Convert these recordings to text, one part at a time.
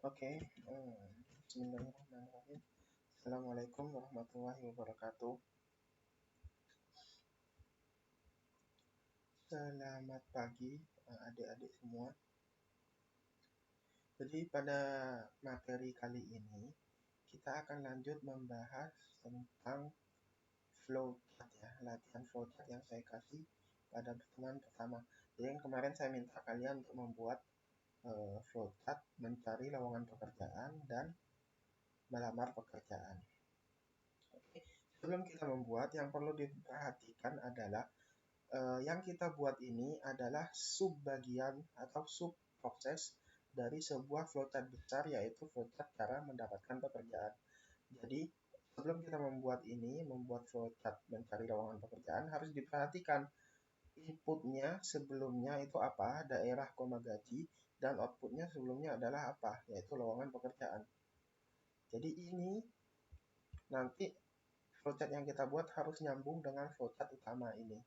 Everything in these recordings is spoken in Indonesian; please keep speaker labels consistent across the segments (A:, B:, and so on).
A: Oke, bismillahirrahmanirrahim. Assalamualaikum warahmatullahi wabarakatuh. Selamat pagi, adik-adik semua. Jadi pada materi kali ini kita akan lanjut membahas tentang flowchart ya, latihan flowchart yang saya kasih pada pertemuan pertama. Jadi kemarin saya minta kalian untuk membuat flowchart mencari lowongan pekerjaan dan melamar pekerjaan. Oke. Sebelum kita membuat, yang perlu diperhatikan adalah yang kita buat ini adalah subbagian atau subproses dari sebuah flowchart besar, yaitu flowchart cara mendapatkan pekerjaan. Jadi sebelum kita membuat flowchart mencari lowongan pekerjaan, harus diperhatikan inputnya sebelumnya itu apa, daerah, gaji, dan outputnya sebelumnya adalah apa, yaitu lowongan pekerjaan. Jadi ini nanti flowchart yang kita buat harus nyambung dengan flowchart utama ini.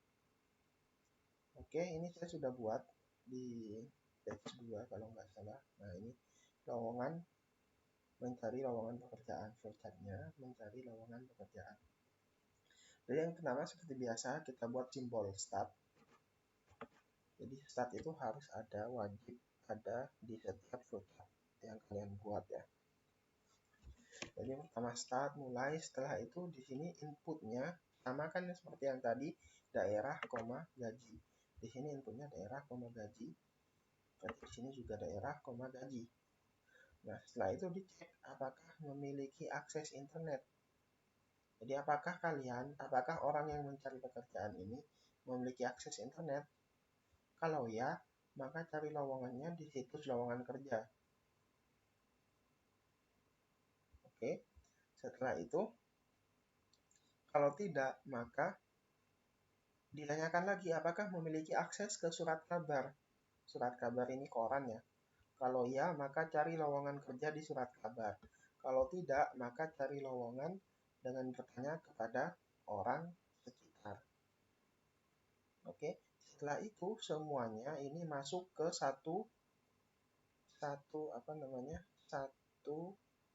A: Oke, ini saya sudah buat di page 2 kalau nggak salah. Nah, ini mencari lowongan pekerjaan, flowchartnya mencari lowongan pekerjaan. Jadi yang pertama seperti biasa kita buat simbol start. Jadi start itu harus ada, wajib ada di setiap flowchart yang kalian buat ya. Jadi pertama start, mulai. Setelah itu di sini inputnya sama kan seperti yang tadi, daerah, gaji. Di sini inputnya daerah, gaji. Berarti di sini juga daerah, gaji. Nah, setelah itu dicek apakah memiliki akses internet. Jadi apakah orang yang mencari pekerjaan ini memiliki akses internet? Kalau ya, maka cari lowongannya di situs lowongan kerja. Oke, setelah itu, kalau tidak, maka ditanyakan lagi apakah memiliki akses ke surat kabar. Surat kabar ini koran ya. Kalau ya, maka cari lowongan kerja di surat kabar. Kalau tidak, maka cari lowongan dengan bertanya kepada orang sekitar. Oke, setelah itu semuanya ini masuk ke satu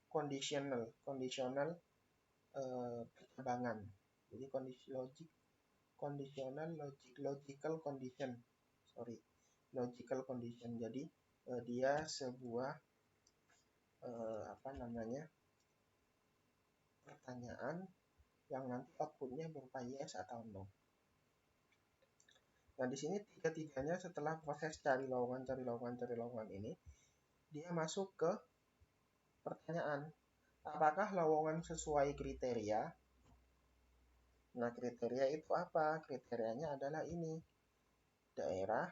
A: conditional pertimbangan. Jadi logical condition. Jadi dia sebuah pertanyaan yang nanti outputnya berupa yes atau no. Nah, di sini tiga-tiganya setelah proses cari lowongan ini, dia masuk ke pertanyaan, apakah lowongan sesuai kriteria? Nah, kriteria itu apa? Kriterianya adalah ini, daerah,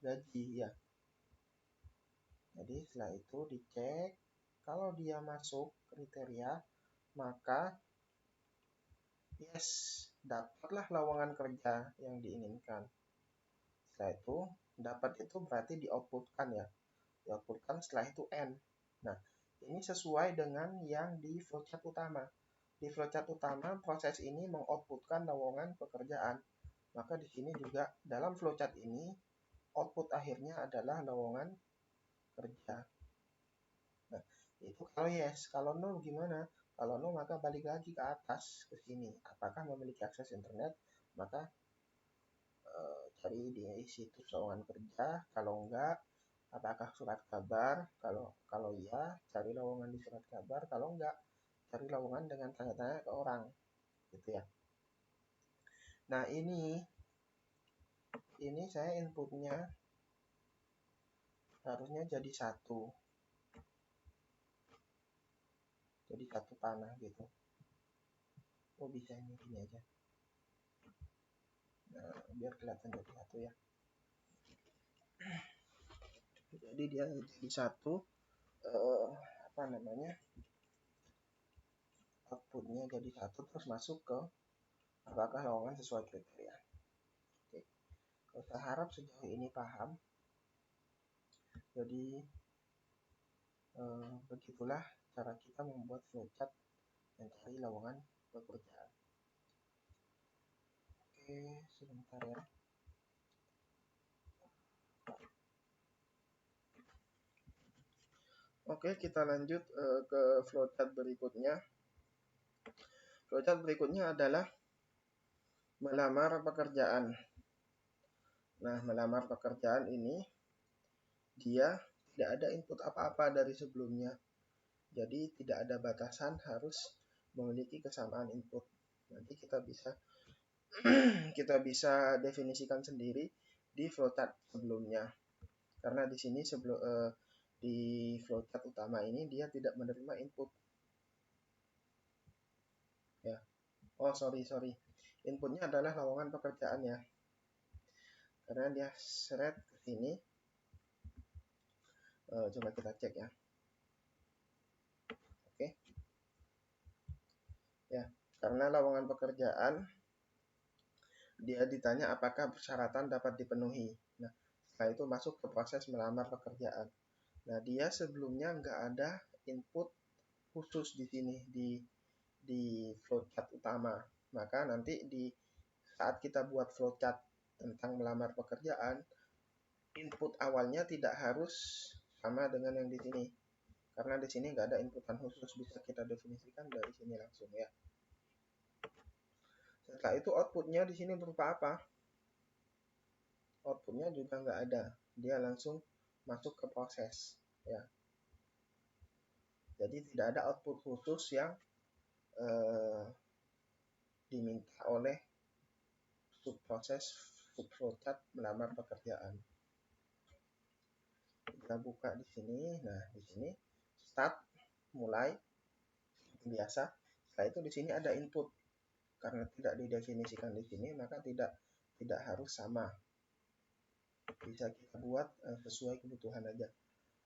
A: gaji ya. Jadi setelah itu dicek, kalau dia masuk kriteria, maka yes, dapatlah lowongan kerja yang diinginkan. Setelah itu, dapat itu berarti di-outputkan ya. Di-outputkan setelah itu N. Nah, ini sesuai dengan yang di flowchart utama. Di flowchart utama, proses ini mengoutputkan lowongan pekerjaan. Maka di sini juga dalam flowchart ini, output akhirnya adalah lowongan kerja. Nah, itu kalau yes. Kalau no gimana? Kalau no maka balik lagi ke atas, ke sini. Apakah memiliki akses internet? Maka cari di situs lowongan kerja. Kalau enggak, apakah surat kabar? Kalau iya, cari lowongan di surat kabar. Kalau enggak, cari lowongan dengan tanya-tanya ke orang. Gitu ya. Nah, ini saya inputnya harusnya jadi satu. Jadi satu panah gitu. Oh, bisa ini gini aja. Nah, biar kelihatan jadi satu ya. Jadi dia jadi satu, outputnya jadi satu, terus masuk ke apakah lowongan sesuai kriteria. Oke. Saya harap sejauh ini paham. Jadi begitulah cara kita membuat flowchart mencari lowongan pekerjaan. Oke, sebentar ya. Oke, kita lanjut ke flowchart berikutnya. Flowchart berikutnya adalah melamar pekerjaan. Nah, melamar pekerjaan ini dia tidak ada input apa-apa dari sebelumnya. Jadi tidak ada batasan harus memiliki kesamaan input. Nanti kita bisa definisikan sendiri di flowchart sebelumnya. Karena di sini di flowchart utama ini dia tidak menerima input. Ya. Oh, sorry. Inputnya adalah lowongan pekerjaan ya. Karena dia seret ke sini. Coba kita cek ya. Oke. Ya, karena lowongan pekerjaan dia ditanya apakah persyaratan dapat dipenuhi. Nah, setelah itu masuk ke proses melamar pekerjaan. Nah, dia sebelumnya nggak ada input khusus di sini di flowchart utama. Maka nanti di saat kita buat flowchart tentang melamar pekerjaan, input awalnya tidak harus sama dengan yang di sini. Karena di sini nggak ada inputan khusus, bisa kita definisikan dari sini langsung ya. Setelah itu outputnya di sini berupa apa? Outputnya juga nggak ada, dia langsung masuk ke proses ya. Jadi tidak ada output khusus yang diminta oleh subproses flowchart melamar pekerjaan. Kita buka di sini. Nah, di sini start mulai biasa. Setelah itu di sini ada input. Karena tidak didefinisikan di sini, maka tidak harus sama. Bisa kita buat sesuai kebutuhan aja.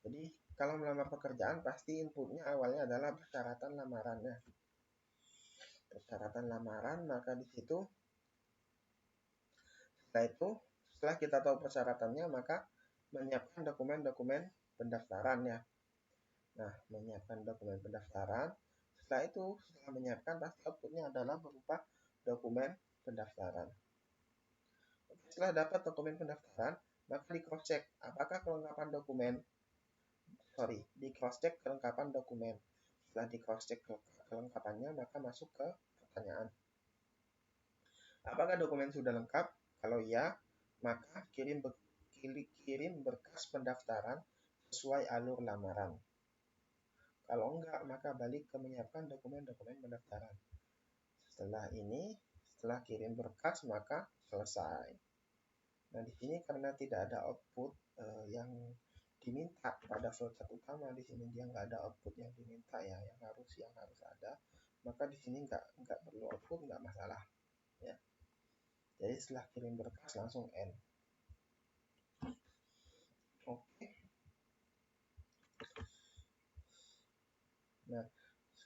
A: Jadi kalau melamar pekerjaan pasti inputnya awalnya adalah persyaratan lamarannya. Persyaratan lamaran, maka di situ setelah kita tahu persyaratannya, maka menyiapkan dokumen-dokumen pendaftaran ya. Nah, menyiapkan dokumen pendaftaran. Setelah menyiapkan, pasti outputnya adalah berupa dokumen pendaftaran. Setelah dapat dokumen pendaftaran, maka di cross check apakah di cross check kelengkapan dokumen. Setelah di cross check kelengkapannya, maka masuk ke pertanyaan. Apakah dokumen sudah lengkap? Kalau ya, maka kirim berkas pendaftaran sesuai alur lamaran. Kalau enggak, maka balik ke menyiapkan dokumen-dokumen pendaftaran. Setelah kirim berkas, maka selesai. Nah, di sini karena tidak ada output yang diminta pada flowchart utama, di sini dia nggak ada output yang diminta ya, yang harus ada, maka di sini nggak perlu output, nggak masalah ya. Jadi setelah kirim berkas langsung end. Oke. Nah,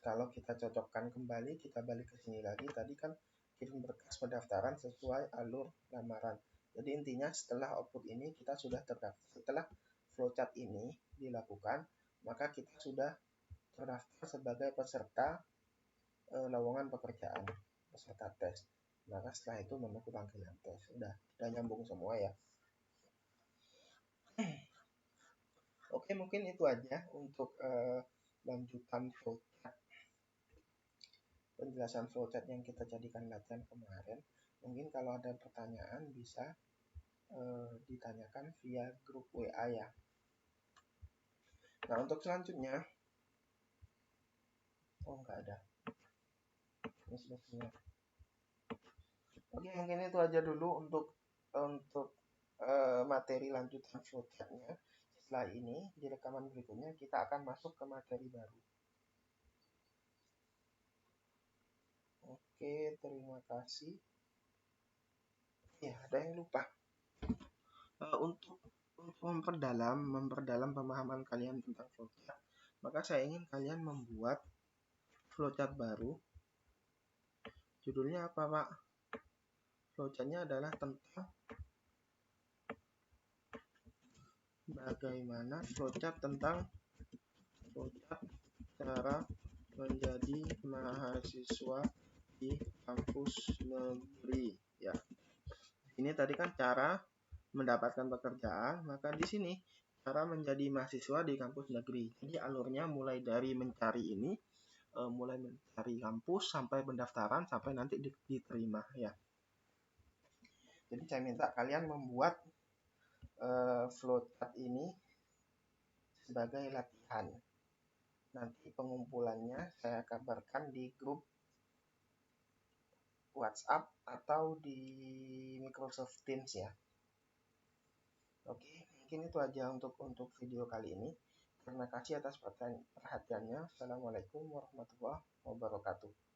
A: kalau kita cocokkan kembali, kita balik ke sini lagi. Tadi kan kirim berkas pendaftaran sesuai alur lamaran. Jadi intinya setelah output ini kita sudah terdaftar. Setelah flowchart ini dilakukan, maka kita sudah terdaftar sebagai peserta lowongan pekerjaan, peserta tes. Maka setelah itu menunggu panggilan tes. Udah nyambung semua ya. Oke, mungkin itu aja untuk lanjutan flowchart. Penjelasan flowchart yang kita jadikan latihan kemarin. Mungkin kalau ada pertanyaan bisa ditanyakan via grup WA ya. Nah, untuk selanjutnya, nggak ada. Ini sudah punya. Oke, mungkin itu aja dulu untuk materi lanjutan flowchartnya. Setelah ini, di rekaman berikutnya kita akan masuk ke materi baru. Oke, terima kasih. Ya, ada yang lupa. Untuk memperdalam pemahaman kalian tentang flowchart, maka saya ingin kalian membuat flowchart baru. Judulnya apa, Pak? Flowchartnya adalah tentang bagaimana flowchart cara menjadi mahasiswa di kampus negeri ya. Ini tadi kan cara mendapatkan pekerjaan, maka di sini cara menjadi mahasiswa di kampus negeri. Jadi alurnya mulai dari mencari ini, mulai mencari kampus sampai pendaftaran sampai nanti diterima ya. Jadi saya minta kalian membuat flowchart ini sebagai latihan. Nanti pengumpulannya saya kabarkan di grup WhatsApp atau di Microsoft Teams ya. Oke, mungkin itu aja untuk video kali ini. Terima kasih atas perhatiannya. Assalamualaikum warahmatullahi wabarakatuh.